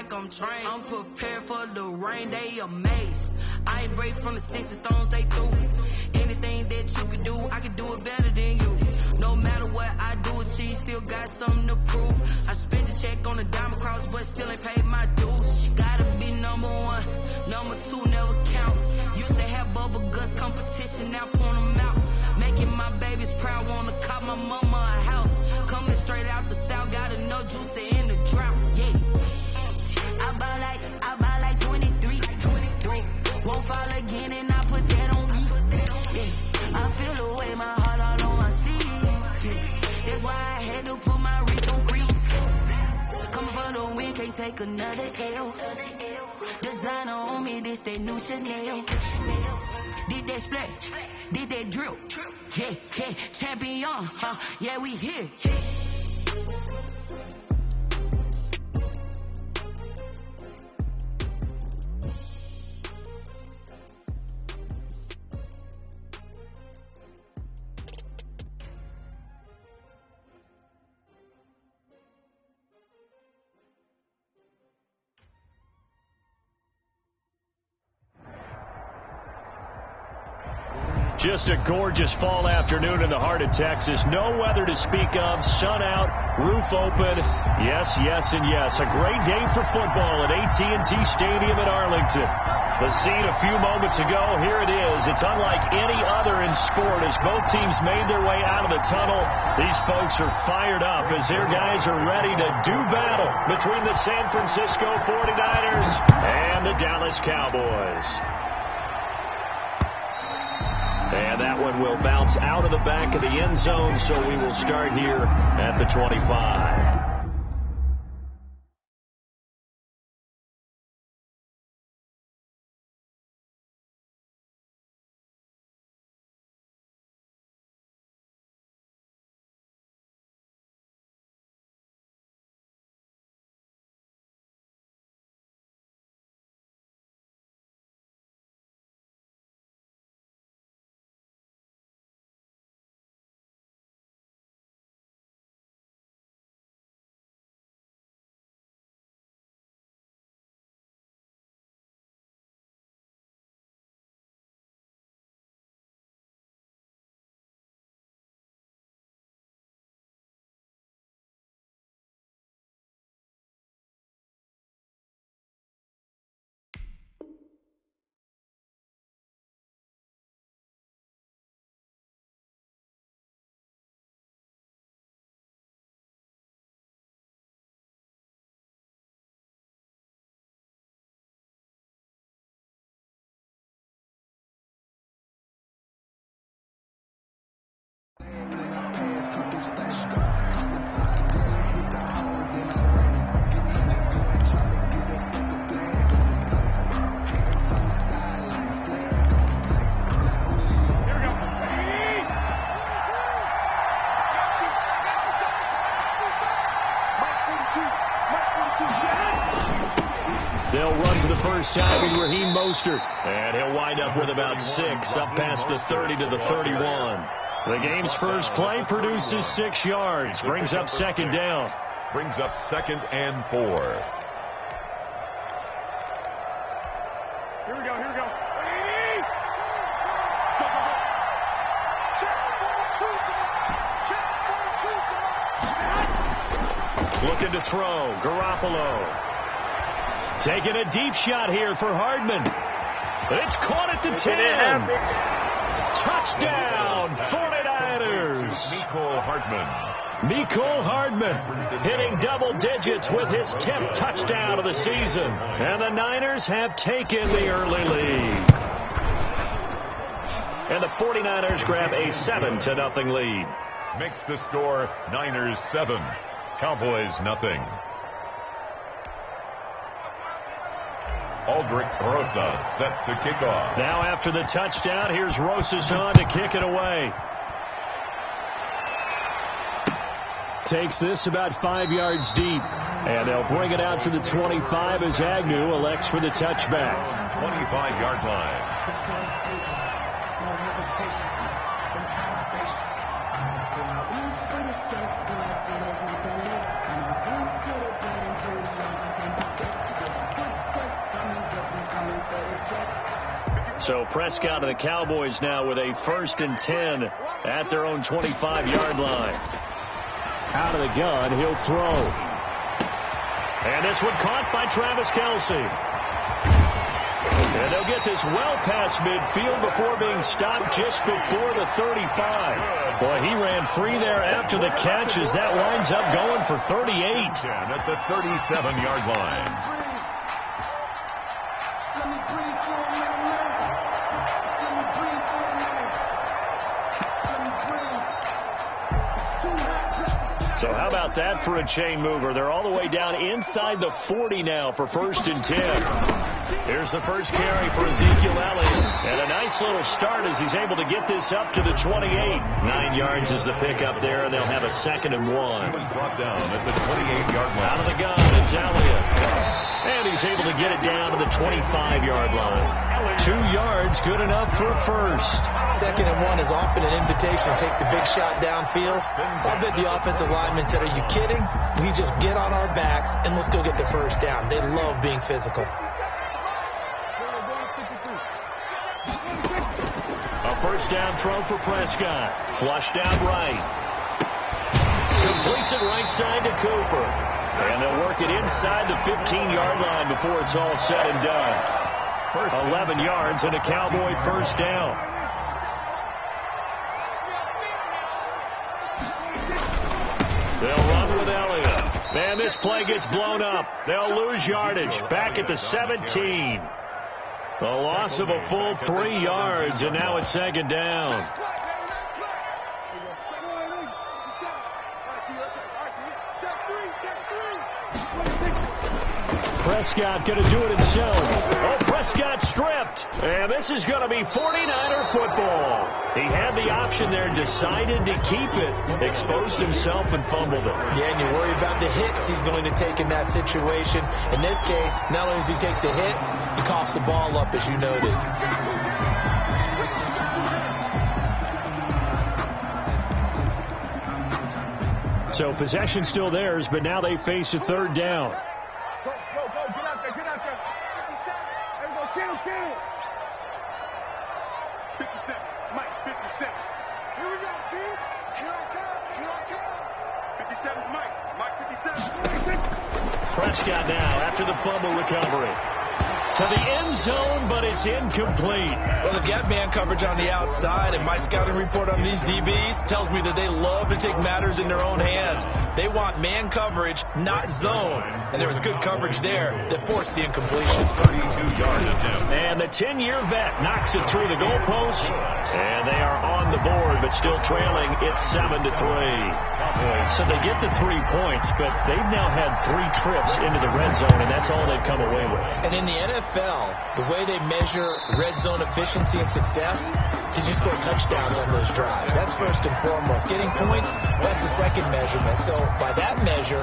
like I'm trained. I'm prepared for the rain, they amazed. I ain't break from the sticks and stones they threw. Anything that you can do, I can do it better than you. No matter what I do, she still got something to prove. I spent the check on the diamond cross, but still ain't paid my dues. She gotta be number one, number two never count. Used to have bubble guts competition, now point them out. Making my babies proud, wanna cop my mama a house. Coming straight out the south, got enough juice to end the drought. Yeah, I buy like 23. Won't fall again, and I put that on me. Yeah, I feel the way, my heart all on my sleeve. Yeah, that's why I had to put my wrist on freeze. Coming for the win, can't take another L. Designer on me, this that new Chanel. Did that splash, did that drill. Yeah, yeah, champion, yeah, we here. Just a gorgeous fall afternoon in the heart of Texas. No weather to speak of. Sun out, roof open. Yes, yes, and yes. A great day for football at AT&T Stadium in Arlington. The scene a few moments ago, here it is. It's unlike any other in sport as both teams made their way out of the tunnel. These folks are fired up as their guys are ready to do battle between the San Francisco 49ers and the Dallas Cowboys. And that one will bounce out of the back of the end zone, so we will start here at the 25. They'll run for the first time in Raheem Mostert. And he'll wind up with about 6, up past the 30 to the 31. The game's first play produces 6 yards. Brings up second down. Brings up 2nd and 4. Here we go, here we go. Looking to throw. Garoppolo. Taking a deep shot here for Hardman. It's caught at the 10. Touchdown, 49ers. Mecole Hardman hitting double digits with his 10th touchdown of the season. And the Niners have taken the early lead. And the 49ers grab a 7-0 lead. Makes the score Niners 7, Cowboys nothing. Aldrich Rosas set to kick off. Now after the touchdown, here's Rosas on to kick it away. Takes this about 5 yards deep. And they'll bring it out to the 25 as Agnew elects for the touchback. 25-yard line. So Prescott and the Cowboys now with a 1st and 10 at their own 25-yard line. Out of the gun, he'll throw. And this one caught by Travis Kelce. And they'll get this well past midfield before being stopped just before the 35. Boy, he ran free there after the catch as that winds up going for 38. At the 37-yard line. So how about that for a chain mover? They're all the way down inside the 40 now for 1st and 10. Here's the first carry for Ezekiel Elliott. And a nice little start as he's able to get this up to the 28. 9 yards is the pickup there, and they'll have a 2nd and 1. Brought down at the 28-yard line. Out of the gun, it's Elliott. And he's able to get it down to the 25-yard line. 2 yards, good enough for a first. 2nd and 1 is often an invitation to take the big shot downfield. I bet the offensive lineman said, are you kidding? We just get on our backs and let's go get the first down. They love being physical. A first down throw for Prescott. Flushed out right. Completes it right side to Cooper. And they'll work it inside the 15-yard line before it's all said and done. 11 yards and a Cowboy first down. They'll run with Elliott. Man, this play gets blown up. They'll lose yardage. Back at the 17. The loss of a full 3 yards, and now it's 2nd down. Prescott going to do it himself. Oh, Prescott stripped. And this is going to be 49er football. He had the option there, decided to keep it, exposed himself and fumbled it. Yeah, and you worry about the hits he's going to take in that situation. In this case, not only does he take the hit, he coughs the ball up, as you noted. So possession still theirs, but now they face a 3rd down. Prescott now after the fumble recovery. To the end zone, but it's incomplete. Well, they've got man coverage on the outside, and my scouting report on these DBs tells me that they love to take matters in their own hands. They want man coverage, not zone. And there was good coverage there that forced the incompletion. 32-yard attempt. And the 10-year vet knocks it through the goalpost. And they are on the board, but still trailing. It's 7-3. So they get the 3 points, but they've now had 3 trips into the red zone, and that's all they've come away with. And in the NFL, the way they measure red zone efficiency and success, did you score touchdowns on those drives? That's first and foremost. Getting points, that's the second measurement. So by that measure,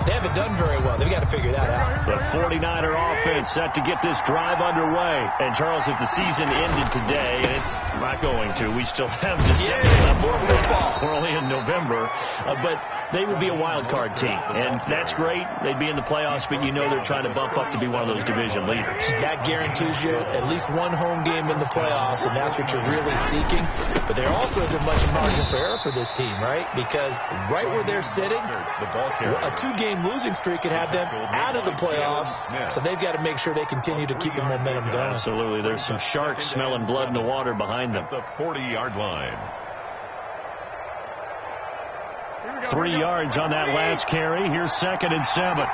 they haven't done very well. They've got to figure that out. The 49er offense set to get this drive underway. And, Charles, if the season ended today, and it's not going to, we still have December left. More football. We're only in November. But they would be a wild card team. And that's great. They'd be in the playoffs, but you know they're trying to bump up to be one of those division leaders. That guarantees you at least one home game in the playoffs, and that's what you're really seeking. But there also isn't much margin for error for this team, right? Because right where they're sitting, a 2-game losing streak could have them out of the playoffs. So they've got to make sure they continue to keep the momentum going. Absolutely. There's some sharks smelling blood in the water behind them. The 40-yard line. 3 yards on that last carry. Here's 2nd and 7.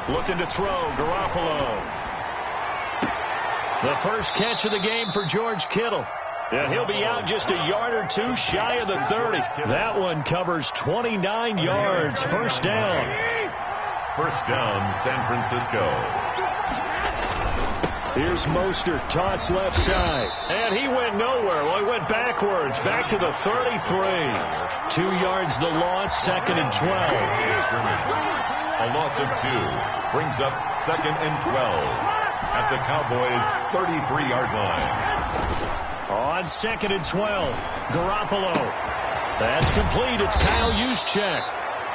Looking to throw, Garoppolo. The first catch of the game for George Kittle. And he'll be out just a yard or 2 shy of the 30. That one covers 29 yards. First down. First down, San Francisco. Here's Mostert, toss left side. And he went nowhere. Well, he went backwards, back to the 33. 2 yards the loss, 2nd and 12. A loss of 2 brings up 2nd and 12 at the Cowboys' 33-yard line. On 2nd and 12, Garoppolo. That's complete. It's Kyle Juszczyk.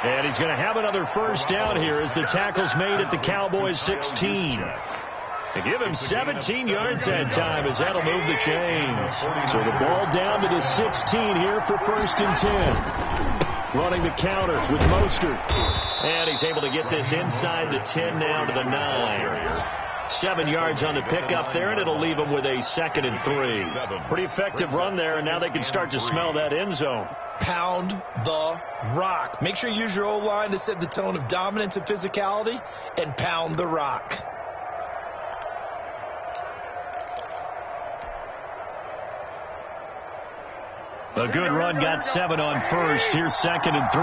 And he's going to have another first down here as the tackle's made at the Cowboys 16. They give him 17 yards that time as that'll move the chains. So the ball down to the 16 here for 1st and 10. Running the counter with Mostert. And he's able to get this inside the 10 now to the 9. 7 yards on the pickup there, and it'll leave them with a 2nd and 3. Pretty effective run there, and now they can start to smell that end zone. Pound the rock. Make sure you use your O-line to set the tone of dominance and physicality, and pound the rock. A good run got 7 on 1st. Here's 2nd and 3.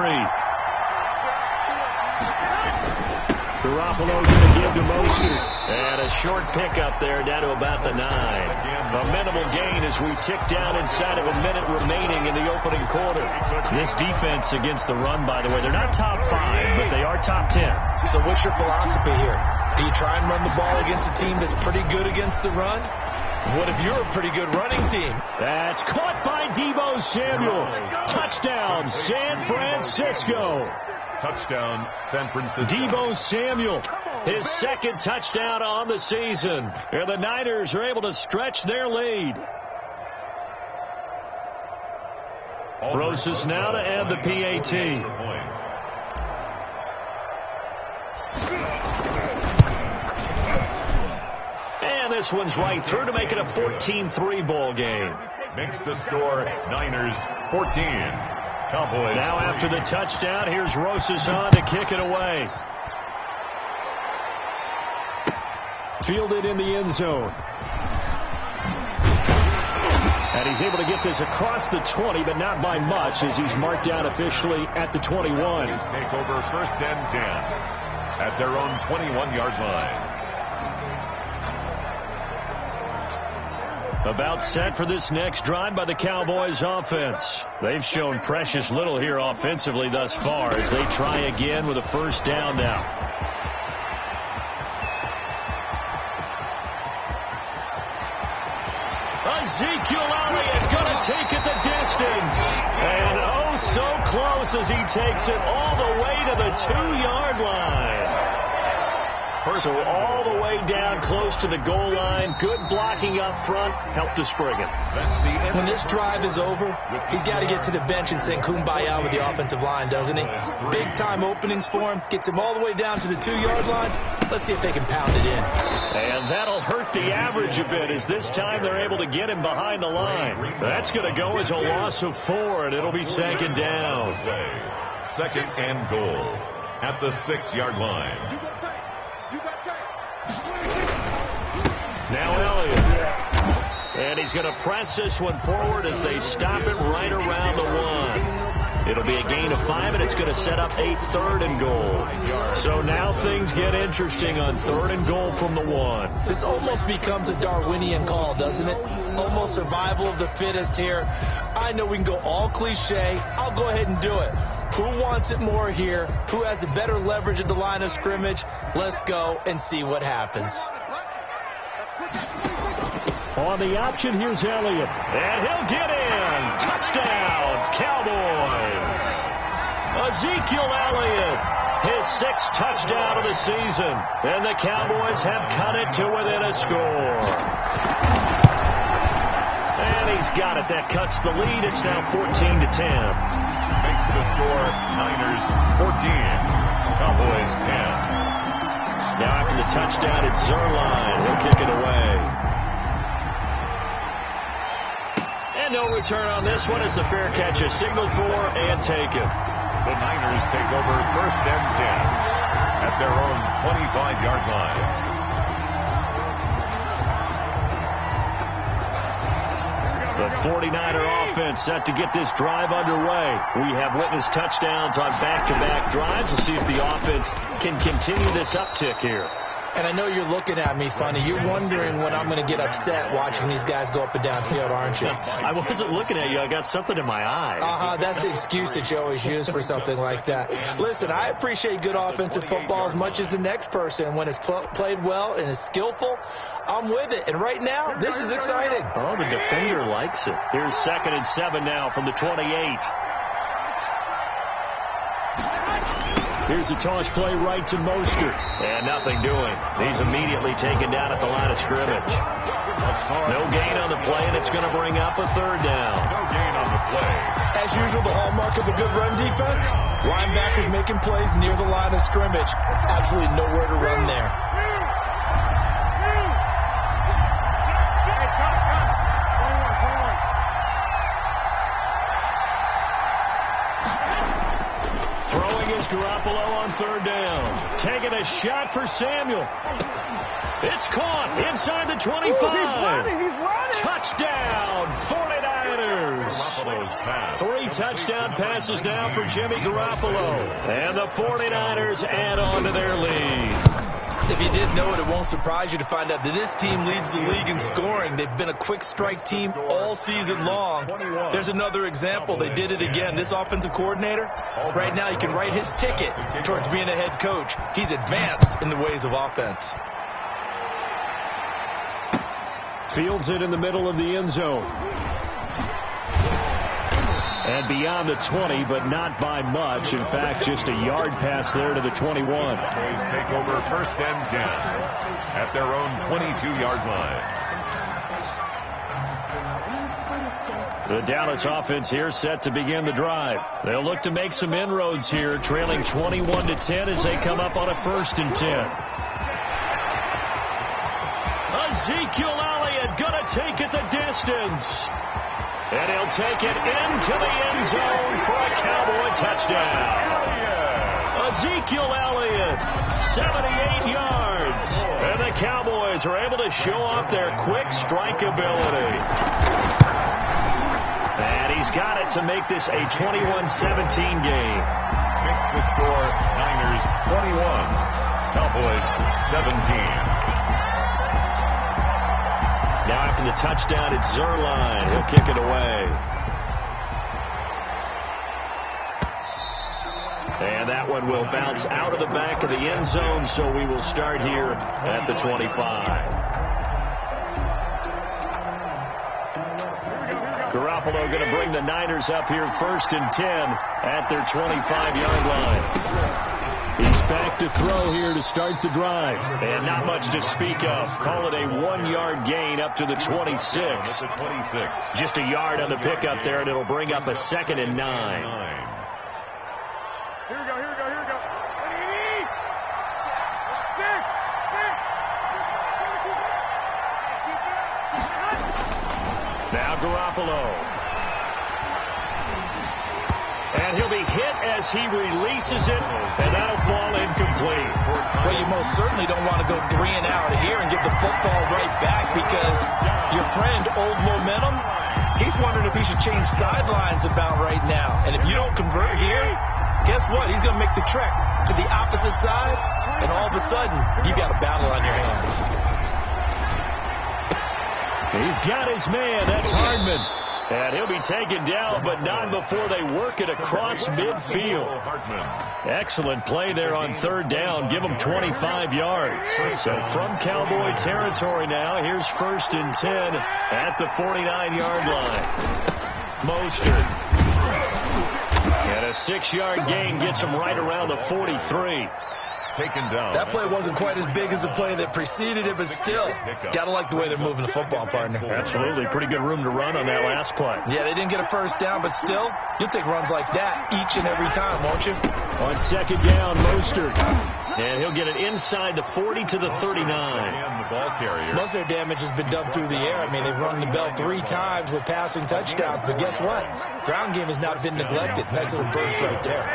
Garoppolo going to give to Mostert. And a short pickup there down to about the 9. A minimal gain as we tick down inside of a minute remaining in the opening quarter. This defense against the run, by the way, they're not top 5, but they are top 10. So what's your philosophy here? Do you try and run the ball against a team that's pretty good against the run? What if you're a pretty good running team? That's caught by Deebo Samuel. Touchdown, San Francisco. Touchdown, San Francisco. Deebo Samuel, his 2nd touchdown on the season. And the Niners are able to stretch their lead. Rosas now to add the PAT. And this one's right through to make it a 14-3 ball game. Makes the score Niners 14. Cowboys. Now after the touchdown, here's Rosas on to kick it away. Fielded in the end zone. And he's able to get this across the 20, but not by much as he's marked down officially at the 21. Take over 1st and 10 at their own 21-yard line. About set for this next drive by the Cowboys offense. They've shown precious little here offensively thus far as they try again with a first down now. Ezekiel Elliott going to take it the distance. And oh so close as he takes it all the way to the 2-yard line. So all the way down close to the goal line. Good blocking up front. Helped to spring it. When this drive is over, he's got to get to the bench and sing kumbaya with the offensive line, doesn't he? Big-time openings for him. Gets him all the way down to the 2-yard line. Let's see if they can pound it in. And that'll hurt the average a bit as this time they're able to get him behind the line. That's going to go as a loss of 4, and it'll be 2nd down. 2nd and goal at the 6-yard line. Now Elliott. And he's going to press this one forward as they stop it right around the 1. It'll be a gain of 5, and it's going to set up a 3rd and goal. So now things get interesting on 3rd and goal from the 1. This almost becomes a Darwinian call, doesn't it? Almost survival of the fittest here. I know we can go all cliche. I'll go ahead and do it. Who wants it more here? Who has a better leverage at the line of scrimmage? Let's go and see what happens. On the option, here's Elliott. And he'll get in. Touchdown, Cowboys. Ezekiel Elliott, his 6th touchdown of the season. And the Cowboys have cut it to within a score. And he's got it. That cuts the lead. It's now 14-10. Makes the score Niners 14. Cowboys 10. Now after the touchdown, it's Zuerlein. He'll kick it away. And no return on this one as the fair catch is signaled for and taken. The Niners take over 1st and 10 at their own 25-yard line. The 49er offense set to get this drive underway. We have witnessed touchdowns on back-to-back drives. We'll see if the offense can continue this uptick here. And I know you're looking at me funny. You're wondering when I'm going to get upset watching these guys go up and down field, aren't you? I wasn't looking at you. I got something in my eye. That's the excuse that you always use for something like that. Listen, I appreciate good offensive football as much as the next person. When it's played well and is skillful, I'm with it. And right now, this is exciting. Oh, the defender likes it. Here's 2nd and 7 now from the 28. Here's a toss play right to Mostert. And nothing doing. He's immediately taken down at the line of scrimmage. No gain on the play, and it's going to bring up a 3rd down. No gain on the play. As usual, the hallmark of a good run defense, linebackers making plays near the line of scrimmage. Absolutely nowhere to run there. Garoppolo on 3rd down. Taking a shot for Samuel. It's caught inside the 25. He's running. Touchdown, 49ers. 3 touchdown passes now for Jimmy Garoppolo. And the 49ers add on to their lead. If you didn't know it, it won't surprise you to find out that this team leads the league in scoring. They've been a quick strike team all season long. There's another example. They did it again. This offensive coordinator, right now, you can write his ticket towards being a head coach. He's advanced in the ways of offense. Fields it in the middle of the end zone. And beyond the 20, but not by much. In fact, just a yard pass there to the 21. Boys take over 1st and 10 at their own 22-yard line. The Dallas offense here set to begin the drive. They'll look to make some inroads here, trailing 21-10 as they come up on a 1st and 10. Ezekiel Elliott gonna take it the distance. And he'll take it into the end zone for a Cowboy touchdown. Ezekiel Elliott, 78 yards. And the Cowboys are able to show off their quick strike ability. And he's got it to make this a 21-17 game. Makes the score Niners 21, Cowboys 17. Now after the touchdown, it's Zuerlein. He'll kick it away. And that one will bounce out of the back of the end zone, so we will start here at the 25. Garoppolo going to bring the Niners up here 1st and 10 at their 25-yard line. He's back to throw here to start the drive. And not much to speak of. Call it a 1-yard gain up to the 26. Just a yard on the pickup there, and it'll bring up a 2nd and 9. Here we go. Now Garoppolo. And he'll be hit as he releases it, and that'll fall incomplete. Well, you most certainly don't want to go 3 and out here and get the football right back, because your friend, Old Momentum, he's wondering if he should change sidelines about right now. And if you don't convert here, guess what? He's going to make the trek to the opposite side, and all of a sudden, you've got a battle on your hands. He's got his man. That's Hardman. And he'll be taken down, but not before they work it across midfield. Excellent play there on 3rd down. Give them 25 yards. So from Cowboy territory now, here's 1st and 10 at the 49-yard line. Mostert. And a 6-yard gain gets him right around the 43. Taken down. That play wasn't quite as big as the play that preceded it, but still, gotta like the way they're moving the football, partner. Absolutely. Pretty good room to run on that last play. Yeah, they didn't get a 1st down, but still, you'll take runs like that each and every time, won't you? On 2nd down, Mostert. And he'll get it inside the 40 to the 39. And the ball carrier. Most of their damage has been done through the air. I mean, they've run the bell 3 times with passing touchdowns, but guess what? Ground game has not been neglected. Nice little burst right there.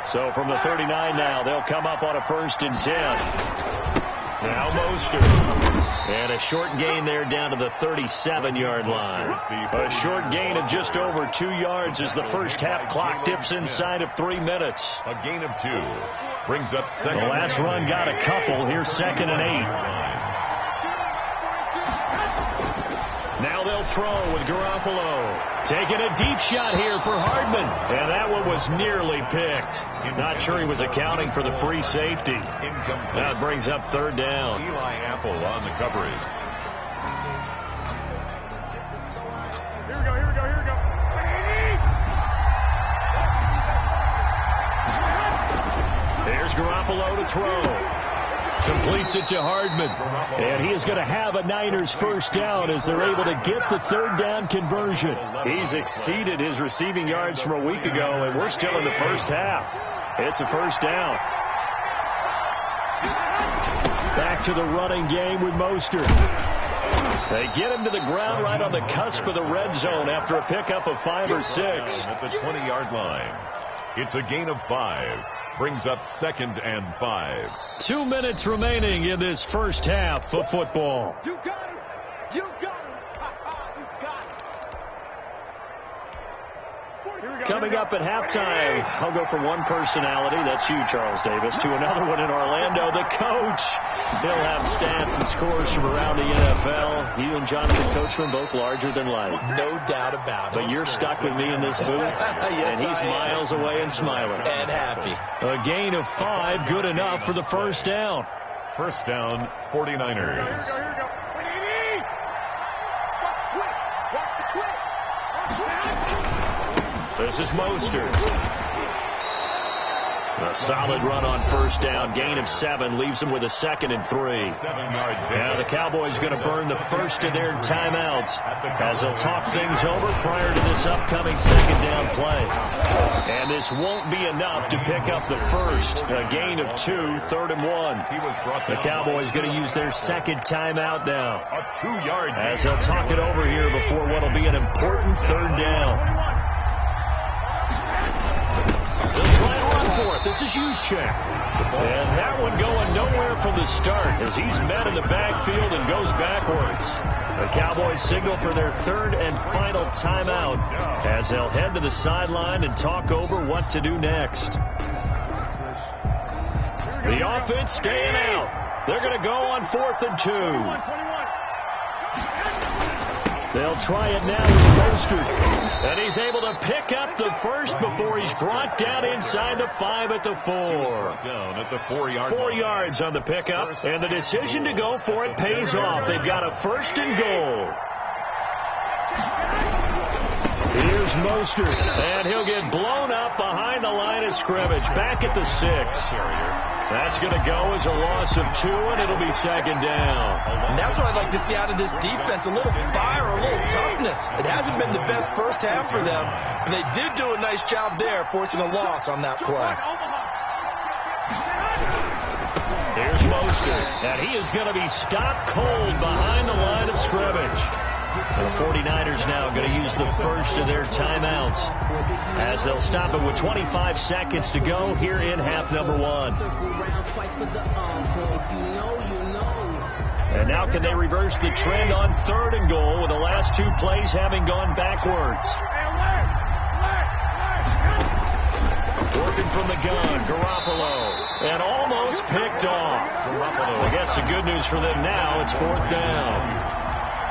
So from the 39 now, they'll come up on a 1st and 10. Now Mostert. And a short gain there down to the 37-yard line. A short gain of just over 2 yards as the first half clock dips inside of 3 minutes. A gain of 2 brings up second. The last run got a couple. Here's 2nd and 8. Now they'll throw with Garoppolo. Taking a deep shot here for Hardman. And that one was nearly picked. Not sure he was accounting for the free safety. That brings up 3rd down. Eli Apple on the coverage. Here we go. Here's Garoppolo to throw. Completes it to Hardman. And he is going to have a Niners first down as they're able to get the 3rd down conversion. He's exceeded his receiving yards from a week ago, and we're still in the first half. It's a first down. Back to the running game with Mostert. They get him to the ground right on the cusp of the red zone after a pickup of 5 or 6. At the 20-yard line. It's a gain of 5. Brings up 2nd and 5. 2 minutes remaining in this first half of football. You got him. You got him. You got him. Coming up at halftime, I'll go from one personality, that's you, Charles Davis, to another one in Orlando, the coach. He'll have stats and scores from around the NFL. You and Jonathan Coachman both larger than life. No doubt about it. But you're stuck with me in this booth, yes, and he's miles away and smiling. And happy. A gain of 5, good enough for the first down. First down, 49ers. Here we go. Watch the twist. This is Mostert. A solid run on first down. Gain of 7 leaves them with a 2nd and 3. 7 yards. Now the Cowboys going to burn the first of their timeouts as they'll talk things over prior to this upcoming 2nd down play. And this won't be enough to pick up the first. A gain of 2, 3rd and 1. The Cowboys going to use their 2nd timeout now. A 2-yard as they'll talk it over here before what will be an important 3rd down. This is Juszczyk. And that one going nowhere from the start as he's met in the backfield and goes backwards. The Cowboys signal for their 3rd and final timeout as they'll head to the sideline and talk over what to do next. The offense staying out. They're going to go on 4th and 2. They'll try it now with Mostert. And he's able to pick up the first before he's brought down inside the 5 at the 4. Down at the 4-yard line. 4 yards on the pickup. And the decision to go for it pays off. They've got a 1st and goal. Here's Mostert. And he'll get blown up behind the line of scrimmage. Back at the 6. That's going to go as a loss of 2, and it'll be 2nd down. And that's what I'd like to see out of this defense, a little fire, a little toughness. It hasn't been the best first half for them, and they did do a nice job there forcing a loss on that play. Here's Mostert, and he is going to be stopped cold behind the line of scrimmage. The 49ers now going to use the first of their timeouts as they'll stop it with 25 seconds to go here in half number 1. And now can they reverse the trend on 3rd and goal with the last 2 plays having gone backwards? Working from the gun, Garoppolo, and almost picked off. I guess the good news for them now, it's 4th down.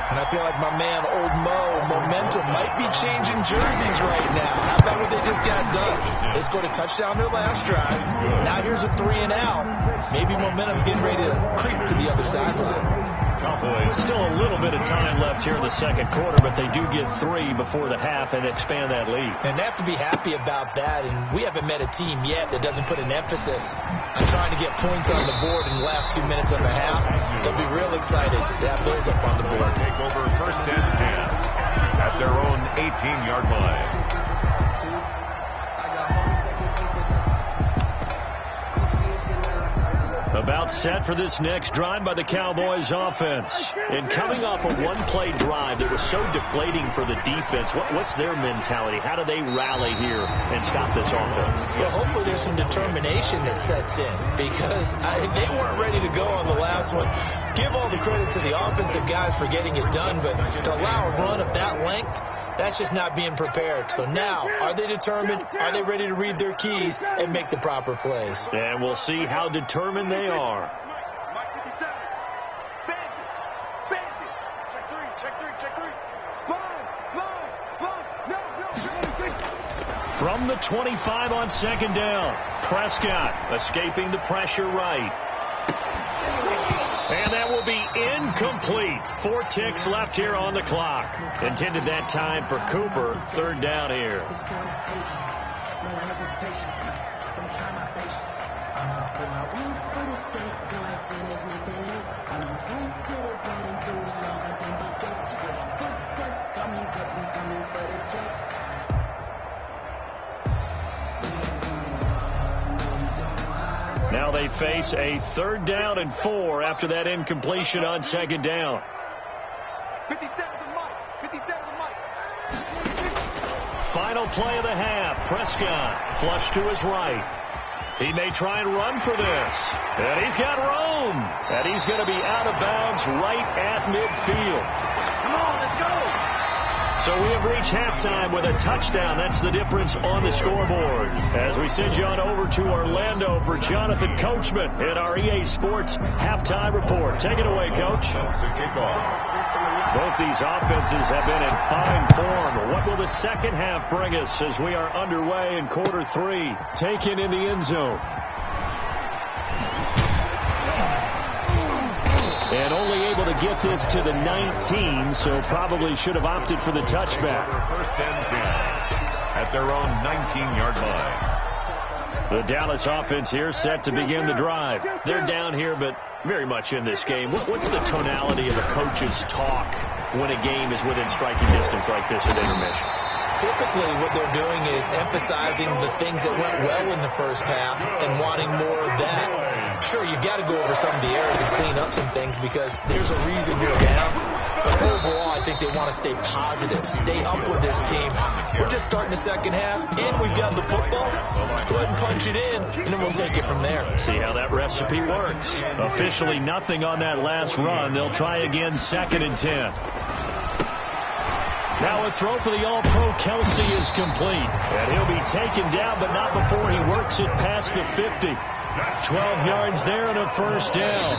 And I feel like my man, Old Mo, momentum might be changing jerseys right now. How about what they just got done? They scored a touchdown their last drive. Now here's a 3 and out. Maybe momentum's getting ready to creep to the other sideline. Still a little bit of time left here in the 2nd quarter, but they do get 3 before the half and expand that lead. And they have to be happy about that, and we haven't met a team yet that doesn't put an emphasis on trying to get points on the board in the last 2 minutes of the half. They'll be real excited to have those up on the board. Take over 1st and 10 at their own 18-yard line. About set for this next drive by the Cowboys offense. And coming off a one-play drive that was so deflating for the defense, what's their mentality? How do they rally here and stop this offense? Well, hopefully there's some determination that sets in because they weren't ready to go on the last one. give all the credit to the offensive guys for getting it done, but to allow a run of that length, that's just not being prepared. So now, are they determined? Are they ready to read their keys and make the proper plays? And we'll see how determined they are. Mike 57. Bandit. Check three. Sponge. No. From the 25 on second down, Prescott escaping the pressure right. And that will be incomplete. 4 ticks left here on the clock. Intended that time for Cooper. Third down here. Now they face a 3rd down and 4 after that incompletion on second down. 57 to Mike. Final play of the half. Prescott flush to his right. He may try and run for this. And he's got room. And he's going to be out of bounds right at midfield. Come on, let's go. So we have reached halftime with a touchdown. That's the difference on the scoreboard. As we send you on over to Orlando for Jonathan Coachman in our EA Sports halftime report. Take it away, Coach. Both these offenses have been in fine form. What will the second half bring us as we are underway in quarter 3? Taken in the end zone. And only able to get this to the 19, so probably should have opted for the touchback. First and 10 at their own 19-yard line. The Dallas offense here set to begin the drive. They're down here, but very much in this game. What's the tonality of the coach's talk when a game is within striking distance like this at intermission? Typically, what they're doing is emphasizing the things that went well in the first half and wanting more of that. Sure, you've got to go over some of the errors and clean up some things because there's a reason you're down. But overall, I think they want to stay positive, stay up with this team. We're just starting the second half, and we've got the football. Let's go ahead and punch it in, and then we'll take it from there. See how that recipe works. Officially nothing on that last run. They'll try again 2nd and 10. Now a throw for the All-Pro Kelsey is complete. And he'll be taken down, but not before he works it past the 50. 12 yards there and a first down.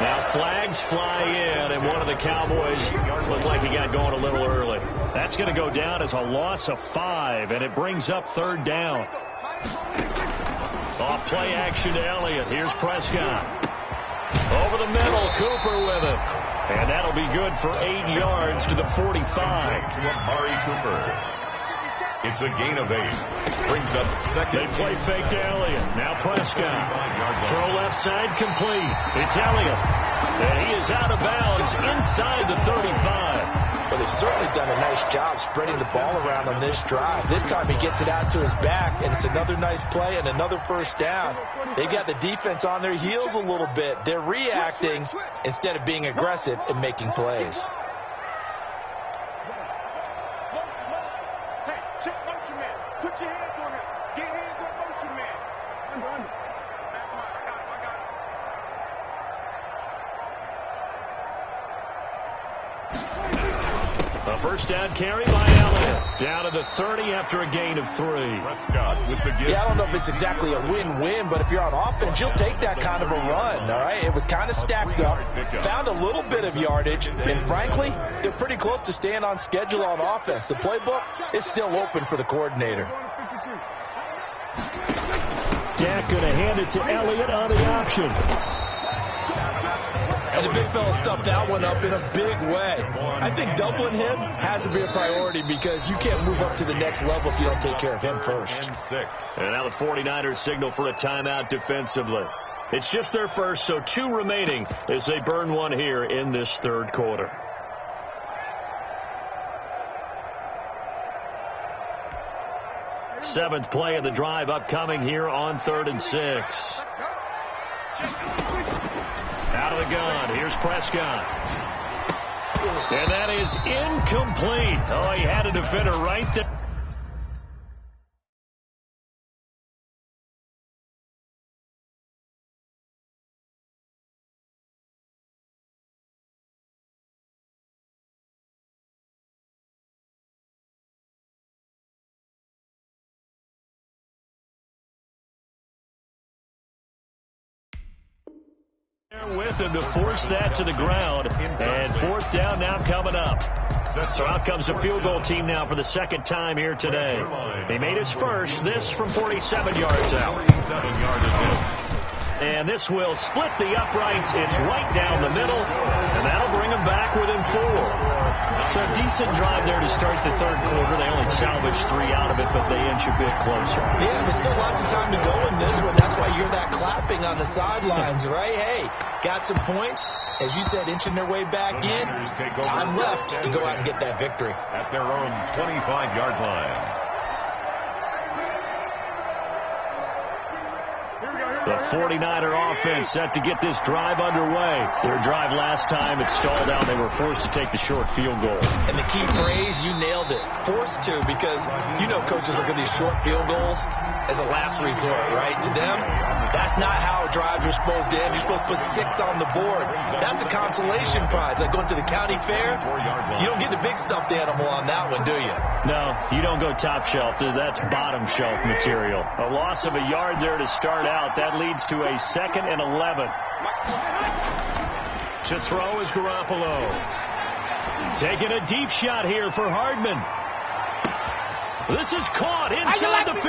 Now flags fly in, and one of the Cowboys looked like he got going a little early. That's going to go down as a loss of 5, and it brings up 3rd down. Off play action to Elliott. Here's Prescott. Over the middle, Cooper with it. And that'll be good for 8 yards to the 45. To Amari Cooper. It's a gain of 8. Brings up 2nd. They play fake to Elliott. Now Prescott. Throw left side complete. It's Elliott. And he is out of bounds inside the 35. Well, they've certainly done a nice job spreading the ball around on this drive. This time he gets it out to his back, and it's another nice play and another first down. They've got the defense on their heels a little bit. They're reacting instead of being aggressive and making plays. Hey, check motion man. Put your hands on him. Get hands on motion man. Under. That's mine. I got him. A first down carry by Elliott. Down to the 30 after a gain of 3. Prescott with the give. Yeah, I don't know if it's exactly a win-win, but if you're on offense, you'll take that kind of a run, all right? It was kind of stacked up, found a little bit of yardage, and frankly, they're pretty close to staying on schedule on offense. The playbook is still open for the coordinator. Dak going to hand it to Elliott on the option. And the big fella stuffed that one up in a big way. I think doubling him has to be a priority because you can't move up to the next level if you don't take care of him first. And now the 49ers signal for a timeout defensively. It's just their first, so 2 remaining as they burn one here in this 3rd quarter. Seventh play of the drive upcoming here on 3rd and 6. Out of the gun. Here's Prescott. And that is incomplete. Oh, he had a defender right there. with him to force that to the ground. And fourth down now coming up. So out comes the field goal team now for the second time here today. He made his first, this from 47 yards out. 47 yards out. And this will split the uprights. It's right down the middle, and that'll bring them back within 4. So a decent drive there to start the third quarter. They only salvaged 3 out of it, but they inch a bit closer. Yeah, there's still lots of time to go in this one. That's why you hear that clapping on the sidelines, right? Hey, got some points. As you said, inching their way back in. Time left to go out and get that victory. At their own 25-yard line. The 49er offense set to get this drive underway. Their drive last time, it stalled out. They were forced to take the short field goal. And the key phrase, you nailed it. Forced to, because you know coaches look at these short field goals as a last resort, right? To them, that's not how drives are supposed to end. You're supposed to put 6 on the board. That's a consolation prize. Like going to the county fair, you don't get the big stuffed animal on that one, do you? No, you don't go top shelf. That's bottom shelf material. A loss of a yard there to start out. That leads to a 2nd and 11. To throw is Garoppolo. Taking a deep shot here for Hardman. This is caught inside the 15.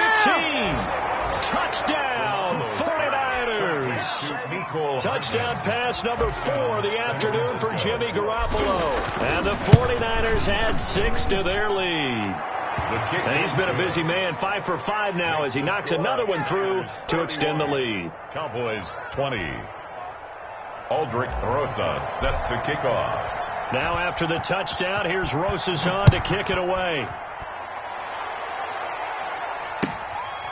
Touchdown, 49ers. Touchdown pass number 4 of the afternoon for Jimmy Garoppolo. And the 49ers add 6 to their lead. And he's been a busy man, 5 for 5 now as he knocks another one through to extend the lead. Cowboys 20. Aldrich Rosas set to kick off. Now after the touchdown, here's Rosas on to kick it away.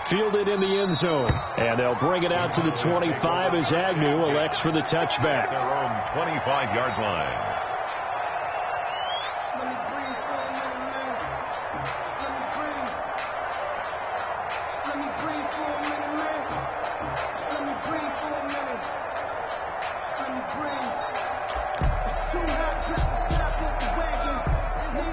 Fielded in the end zone. And they'll bring it out to the 25 as Agnew elects for the touchback. Their own 25-yard line.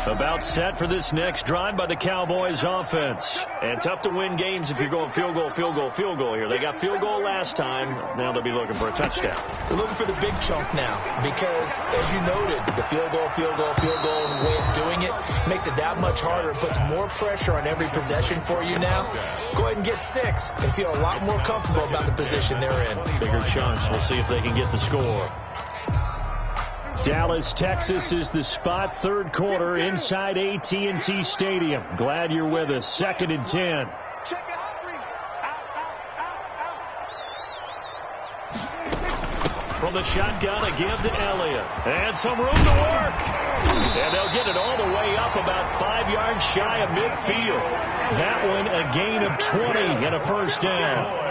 About set for this next drive by the Cowboys offense. And tough to win games if you're going field goal, field goal, field goal here. They got field goal last time. Now they'll be looking for a touchdown. They're looking for the big chunk now because, as you noted, the field goal, way of doing it makes it that much harder. It puts more pressure on every possession for you now. Go ahead and get 6 and feel a lot more comfortable about the position they're in. Bigger chunks. We'll see if they can get the score. Dallas, Texas is the spot. Third quarter inside AT&T Stadium. Glad you're with us. 2nd and 10. From the shotgun, a give to Elliott. And some room to work. And they'll get it all the way up about 5 yards shy of midfield. That one a gain of 20 and a first down.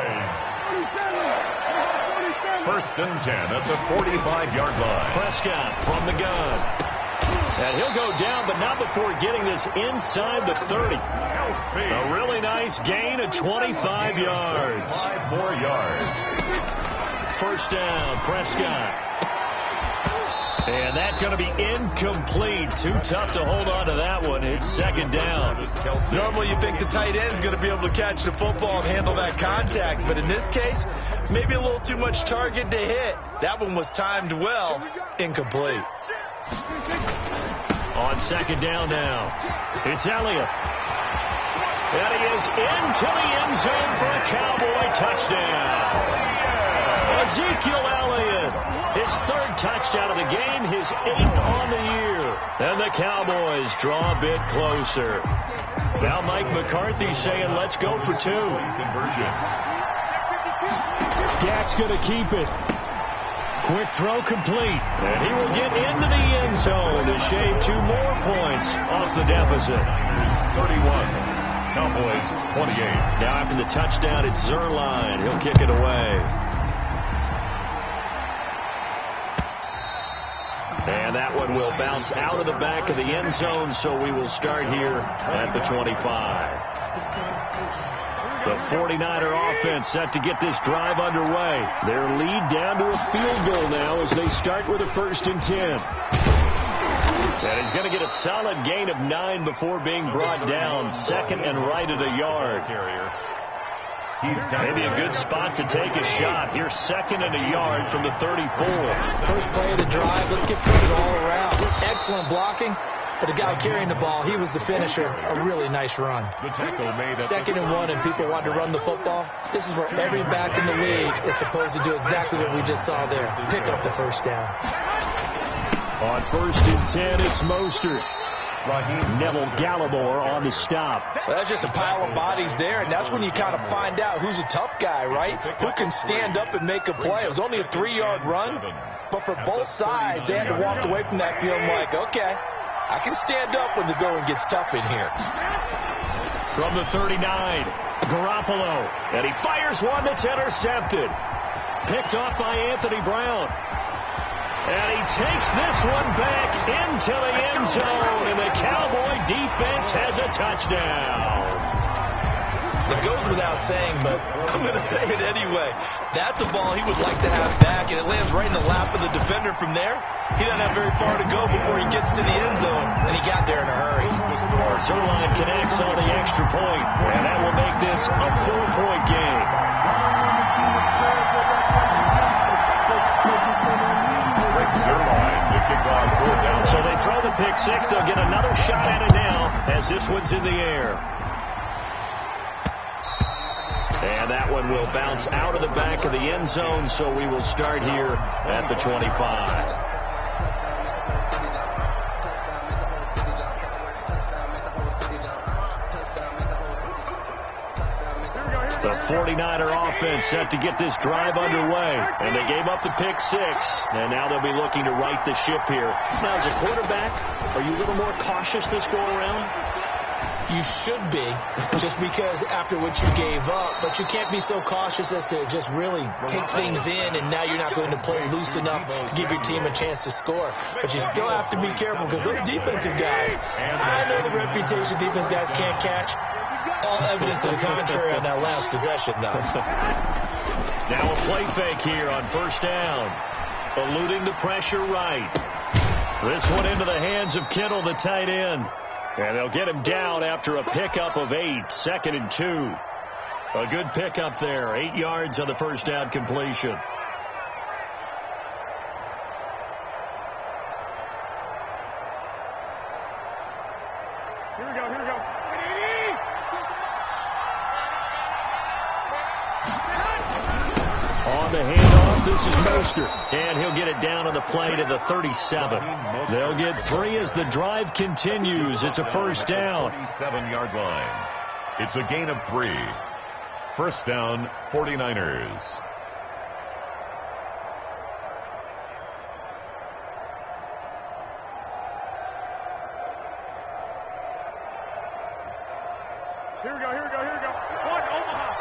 1st and 10 at the 45-yard line. Prescott from the gun. And he'll go down, but not before getting this inside the 30. A really nice gain of 25 yards. 5 more yards. First down, Prescott. And that's going to be incomplete. Too tough to hold on to that one. It's 2nd down. Normally you think the tight end's going to be able to catch the football and handle that contact, but in this case, maybe a little too much target to hit. That one was timed well. Incomplete. On 2nd down now, it's Elliott. And he is into the end zone for a Cowboy touchdown. Ezekiel Elliott, his 3rd touchdown of the game, his 8th on the year. And the Cowboys draw a bit closer. Now Mike McCarthy saying, let's go for 2. Dak's going to keep it. Quick throw complete. And he will get into the end zone to shave 2 more points off the deficit. 31. Cowboys 28. Now after the touchdown, it's Zuerlein. He'll kick it away. And that one will bounce out of the back of the end zone, so we will start here at the 25. The 49er offense set to get this drive underway. Their lead down to a field goal now as they start with a 1st and 10. And he's going to get a solid gain of 9 before being brought down. 2nd and right at a yard. Maybe a good spot to take a shot. Here's 2nd and a yard from the 34. First play of the drive. Let's give credit all around. Excellent blocking. But the guy carrying the ball, he was the finisher. A really nice run. 2nd and 1, and people want to run the football. This is where every back in the league is supposed to do exactly what we just saw there. Pick up the first down. On 1st and 10, it's Mostert. Neville Gallimore on the stop. Well, that's just a pile of bodies there, and that's when you kind of find out who's a tough guy, right? Who can stand up and make a play. It was only a 3-yard run, but for both sides, they had to walk away from that feeling like, okay, I can stand up when the going gets tough in here. From the 39, Garoppolo, and he fires one that's intercepted. Picked off by Anthony Brown. And he takes this one back into the end zone, and the Cowboy defense has a touchdown. It goes without saying, but I'm going to say it anyway. That's a ball he would like to have back, and it lands right in the lap of the defender from there. He doesn't have very far to go before he gets to the end zone, and he got there in a hurry. Zuerlein connects on the extra point, and that will make this a 4-point game. So they throw the pick six. They'll get another shot at it now as this one's in the air. And that one will bounce out of the back of the end zone, so we will start here at the 25. The 49er offense set to get this drive underway. And they gave up the pick six. And now they'll be looking to right the ship here. Now, as a quarterback, are you a little more cautious this go around? You should be, just because after what you gave up. But you can't be so cautious as to just really take things in, and now you're not going to play loose enough to give your team a chance to score. But you still have to be careful, because those defensive guys, I know the reputation defense guys can't catch. All evidence to the contrary on that last possession, though. Now a play fake here on 1st down. Eluding the pressure right. This one into the hands of Kittle, the tight end. And they'll get him down after a pickup of 8. 2nd and 2. A good pickup there. 8 yards on the 1st down completion. Here we go, here we go. On the handoff, this is Mostert. And he'll get it down on the play to the 37. They'll get 3 as the drive continues. It's a 1st down. 37-yard line. It's a gain of 3. 1st down, 49ers. Here we go, here we go, here we go. One, Omaha.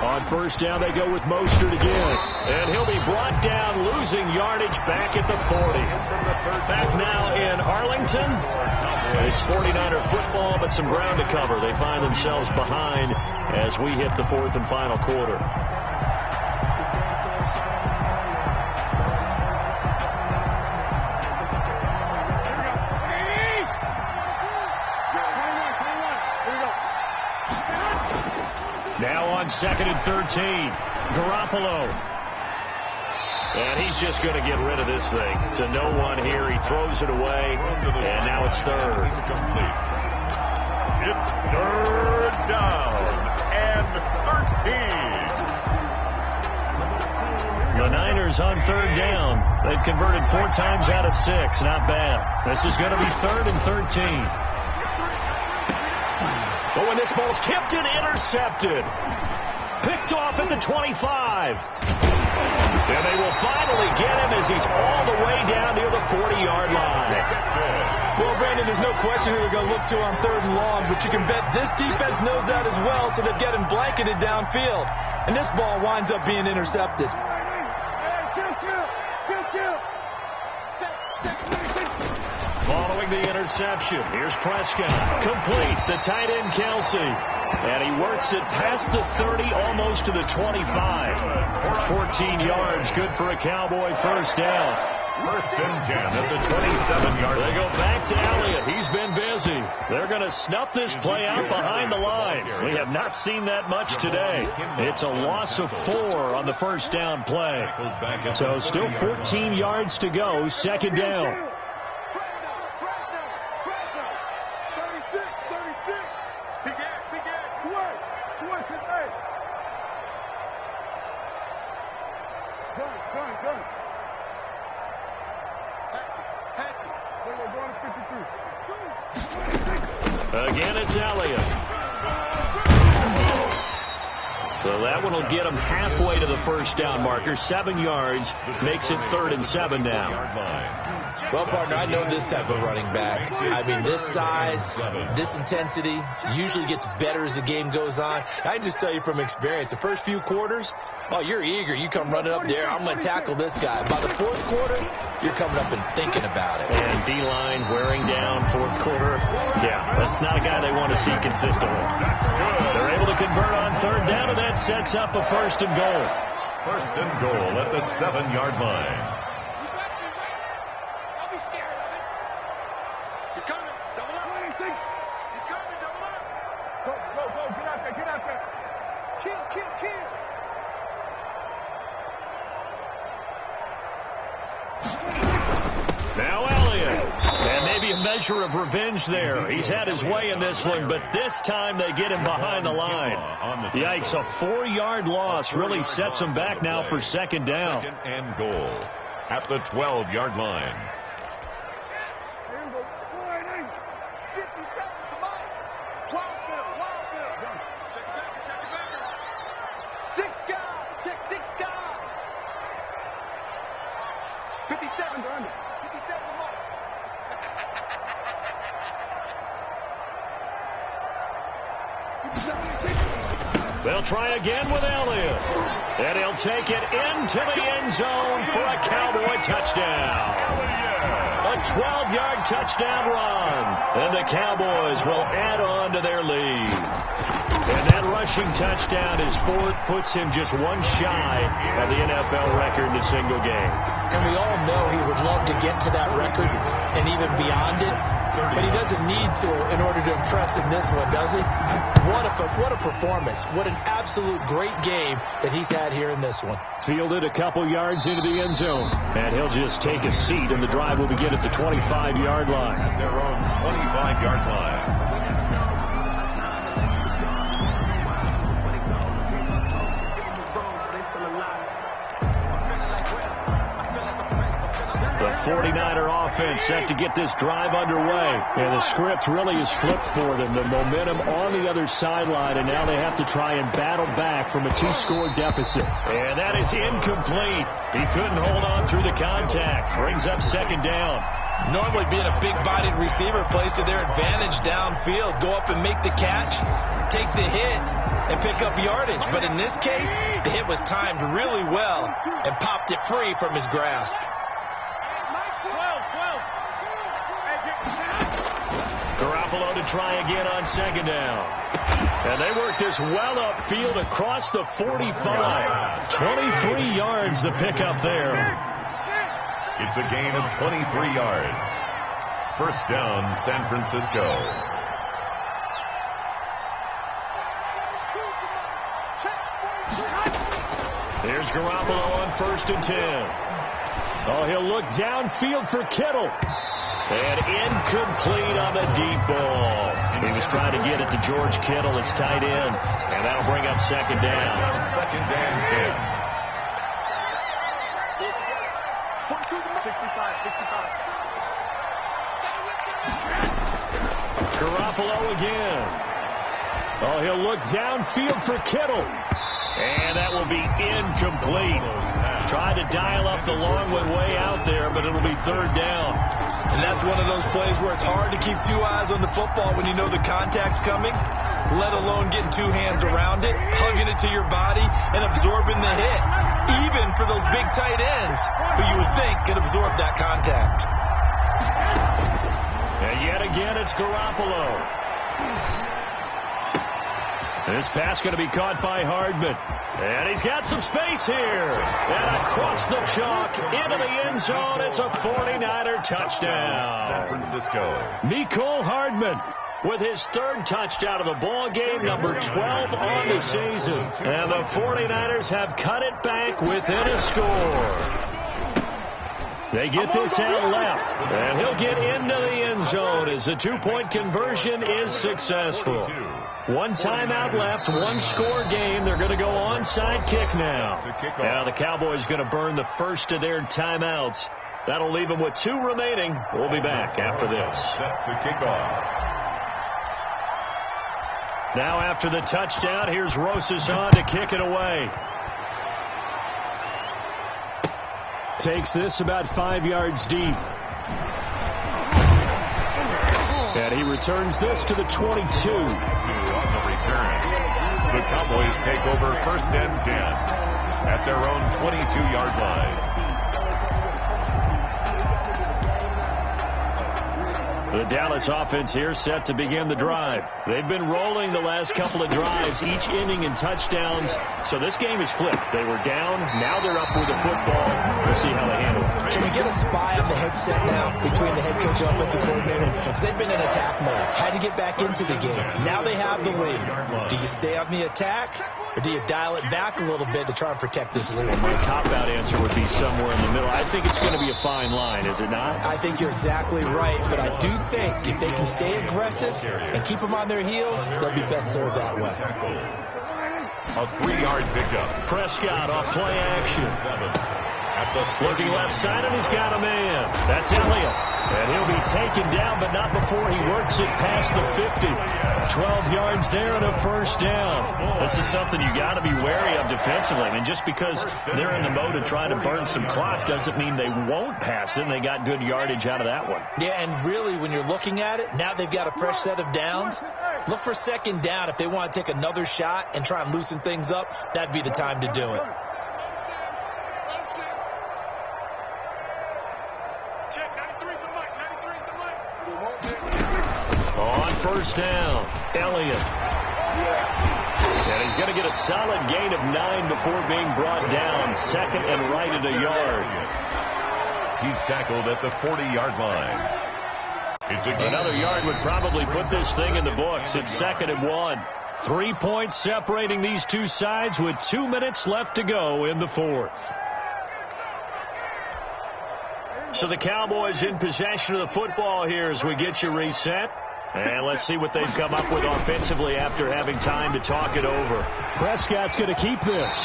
On 1st down, they go with Mostert again. And he'll be brought down, losing yardage back at the 40. Back now in Arlington. It's 49er football, but some ground to cover. They find themselves behind as we hit the 4th and final quarter. Now on 2nd and 13, Garoppolo. And he's just going to get rid of this thing to no one here. He throws it away, and now it's 3rd. It's 3rd down and 13. The Niners on 3rd down. They've converted 4 times out of 6. Not bad. This is going to be 3rd and 13. But when this ball's tipped and intercepted, picked off at the 25. And they will finally get him as he's all the way down near the 40-yard line. Well, Brandon, there's no question who they're going to look to on 3rd and long, but you can bet this defense knows that as well, so they're getting blanketed downfield. And this ball winds up being intercepted. Following the interception, here's Prescott. Complete, the tight end Kelsey. And he works it past the 30, almost to the 25. 14 yards, good for a Cowboy 1st down. First and 10 at the 27-yard line. They go back to Elliott. He's been busy. They're going to snuff this play out behind the line. We have not seen that much today. It's a loss of 4 on the first down play. So still 14 yards to go. Second down. Again, it's Elliott. So that one will get him halfway to the first down marker. 7 yards makes it 3rd and 7 now. Well, partner, I know this type of running back. I mean, this size, this intensity usually gets better as the game goes on. I just tell you from experience, the first few quarters, oh, you're eager. You come running up there. I'm going to tackle this guy. By the fourth quarter, you're coming up and thinking about it. And D-line wearing down fourth quarter. Yeah, that's not a guy they want to see consistently. They're able to convert on third down, and that sets up a 1st and goal. 1st and goal at the 7-yard line. Now Elliott, and maybe a measure of revenge there. He's had his way in this one, but this time they get him behind the line. Yikes, a 4-yard loss really sets him back now for second down. 2nd and goal at the 12-yard line. They'll try again with Elliott. And he'll take it into the end zone for a Cowboy touchdown. A 12-yard touchdown run. And the Cowboys will add on to their lead. And that rushing touchdown, his 4th, puts him just one shy of the NFL record in a single game. And we all know he would love to get to that record and even beyond it. But he doesn't need to in order to impress in this one, does he? What a performance. What an absolute great game that he's had here in this one. Fielded a couple yards into the end zone. And he'll just take a seat, and the drive will begin at the 25-yard line. At their own 25-yard line. The 49er offense set to get this drive underway. And the script really is flipped for them. The momentum on the other sideline, and now they have to try and battle back from a 2-score deficit. And that is incomplete. He couldn't hold on through the contact. Brings up second down. Normally being a big-bodied receiver plays to their advantage downfield. Go up and make the catch, take the hit, and pick up yardage. But in this case, the hit was timed really well and popped it free from his grasp. Garoppolo to try again on second down. And they work this well upfield across the 45. 23 yards the pickup there. It's a gain of 23 yards. First down, San Francisco. Here's Garoppolo on 1st and 10. Oh, he'll look downfield for Kittle. And incomplete on the deep ball. He was trying to get it to George Kittle, his tight end. And that'll bring up second down. 2nd and 10. Garoppolo again. Oh, he'll look downfield for Kittle. And that will be incomplete. Tried to dial up the long one way out there, but it'll be 3rd down. And that's one of those plays where it's hard to keep 2 eyes on the football when you know the contact's coming, let alone getting 2 hands around it, hugging it to your body, and absorbing the hit, even for those big tight ends who you would think could absorb that contact. And yet again, it's Garoppolo. This pass going to be caught by Hardman. And he's got some space here. And across the chalk into the end zone. It's a 49er touchdown. San Francisco. Mecole Hardman with his third touchdown of the ball game, number 12 on the season. And the 49ers have cut it back within a score. They get this out left, and he'll get into the end zone as the two-point conversion is successful. One timeout left, one score game. They're going to go onside kick now. Now the Cowboys going to burn the first of their timeouts. That'll leave them with 2 remaining. We'll be back after this. Set to kick off. Now after the touchdown, here's Rosas on to kick it away. Takes this about 5 yards deep. And he returns this to the 22. On the return, the Cowboys take over first and 10 at their own 22-yard line. The Dallas offense here set to begin the drive. They've been rolling the last couple of drives, each ending in touchdowns. So this game is flipped. They were down. Now they're up with the football. We'll see how they handle it. Can we get a spy on the headset now between the head coach and offensive coordinator? Because they've been in attack mode. Had to get back into the game. Now they have the lead. Do you stay on the attack, or do you dial it back a little bit to try and protect this lead? My cop-out answer would be somewhere in the middle. I think it's going to be a fine line, is it not? I think you're exactly right, but I do think if they can stay aggressive and keep them on their heels, they'll be best served that way. A 3-yard pickup. Prescott off play action. Looking left side, and he's got a man. That's Elliott. And he'll be taken down, but not before he works it past the 50. 12 yards there and a first down. This is something you got to be wary of defensively. I mean, just because they're in the mode of trying to burn some clock doesn't mean they won't pass it, and they got good yardage out of that one. Yeah, and really, when you're looking at it, now they've got a fresh set of downs. Look for second down. If they want to take another shot and try and loosen things up, that'd be the time to do it. On first down, Elliott. And he's going to get a solid gain of 9 before being brought down. Second and right at a yard. He's tackled at the 40-yard line. It's another yard would probably put this thing in the books. It's 2nd and 1. 3 points separating these two sides with 2 minutes left to go in the fourth. So the Cowboys in possession of the football here as we get you reset. And let's see what they've come up with offensively after having time to talk it over. Prescott's going to keep this.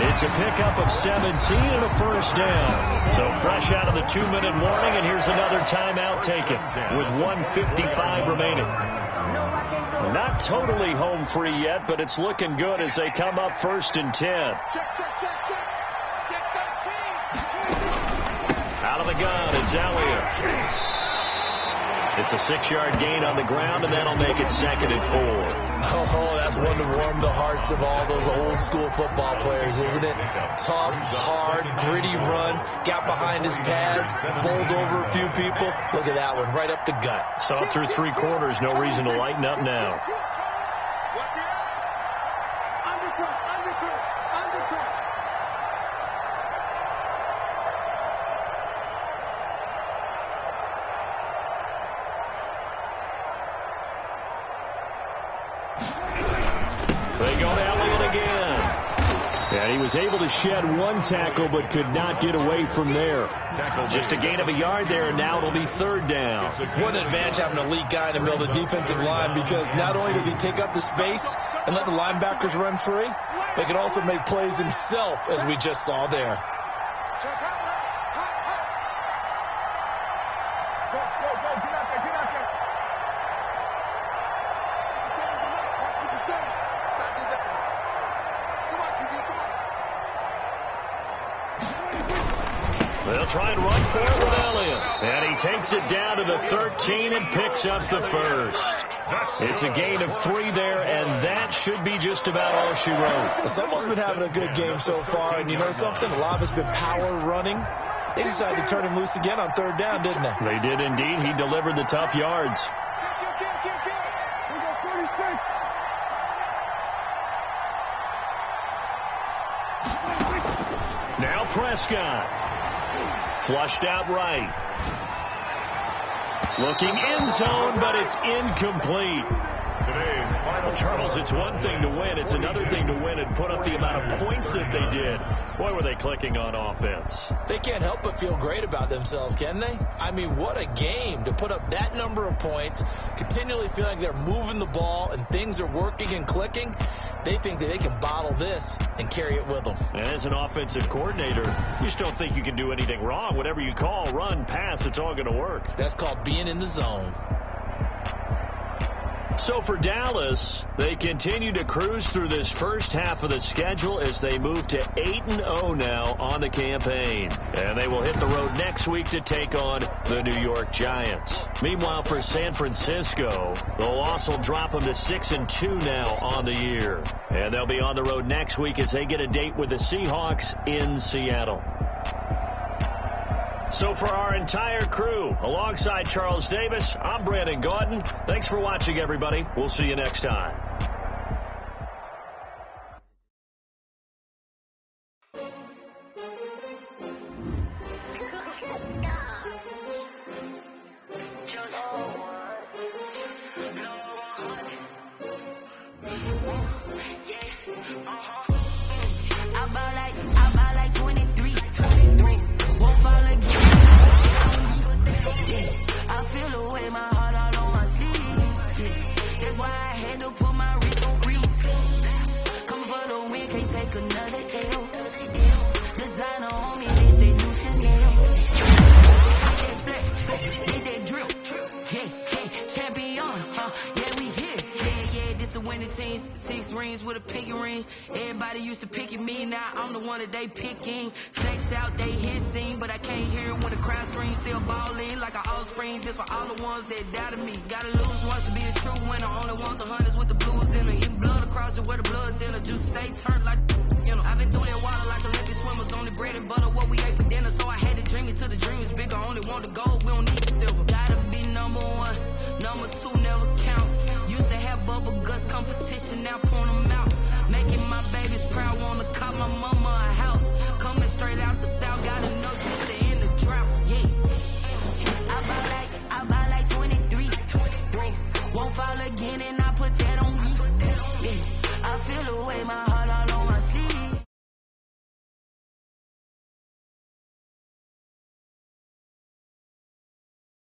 It's a pickup of 17 and a first down. So fresh out of the 2-minute warning, and here's another timeout taken with 1:55 remaining. Not totally home free yet, but it's looking good as they come up 1st and 10. Out of the gun, it's Elliott. It's a 6-yard gain on the ground, and that'll make it 2nd and 4. Oh, that's one to warm the hearts of all those old-school football players, isn't it? Tough, hard, gritty run, got behind his pads, bowled over a few people. Look at that one, right up the gut. Saw it through 3 quarters, no reason to lighten up now. And he was able to shed 1 tackle but could not get away from there. Just a gain of a yard there, and now it'll be 3rd down. What an advantage having an elite guy in the middle of the defensive line, because not only does he take up the space and let the linebackers run free, but he can also make plays himself, as we just saw there. They'll try and run for it with Elliott. And he takes it down to the 13 and picks up the first. It's a gain of 3 there, and that should be just about all she wrote. Someone's been having a good game so far, and you know something? A lot of it's been power running. They decided to turn him loose again on 3rd down, didn't they? They did indeed. He delivered the tough yards. Prescott. Flushed out right. Looking end zone, but it's incomplete. Today's final, Charles, it's one thing to win. It's another thing to win and put up the amount of points that they did. Boy, were they clicking on offense. They can't help but feel great about themselves, can they? I mean, what a game to put up that number of points, continually feel like they're moving the ball and things are working and clicking. They think that they can bottle this and carry it with them. And as an offensive coordinator, you just don't think you can do anything wrong. Whatever you call, run, pass, it's all going to work. That's called being in the zone. So for Dallas, they continue to cruise through this first half of the schedule as they move to 8-0 now on the campaign. And they will hit the road next week to take on the New York Giants. Meanwhile, for San Francisco, the loss will drop them to 6-2 now on the year. And they'll be on the road next week as they get a date with the Seahawks in Seattle. So for our entire crew, alongside Charles Davis, I'm Brandon Gaudin. Thanks for watching, everybody. We'll see you next time. Everybody used to pick at me, now I'm the one that they picking. Snakes out, they hissing, but I can't hear it when the crowd screams. Still balling like an offspring, just for all the ones that doubted me. Gotta lose.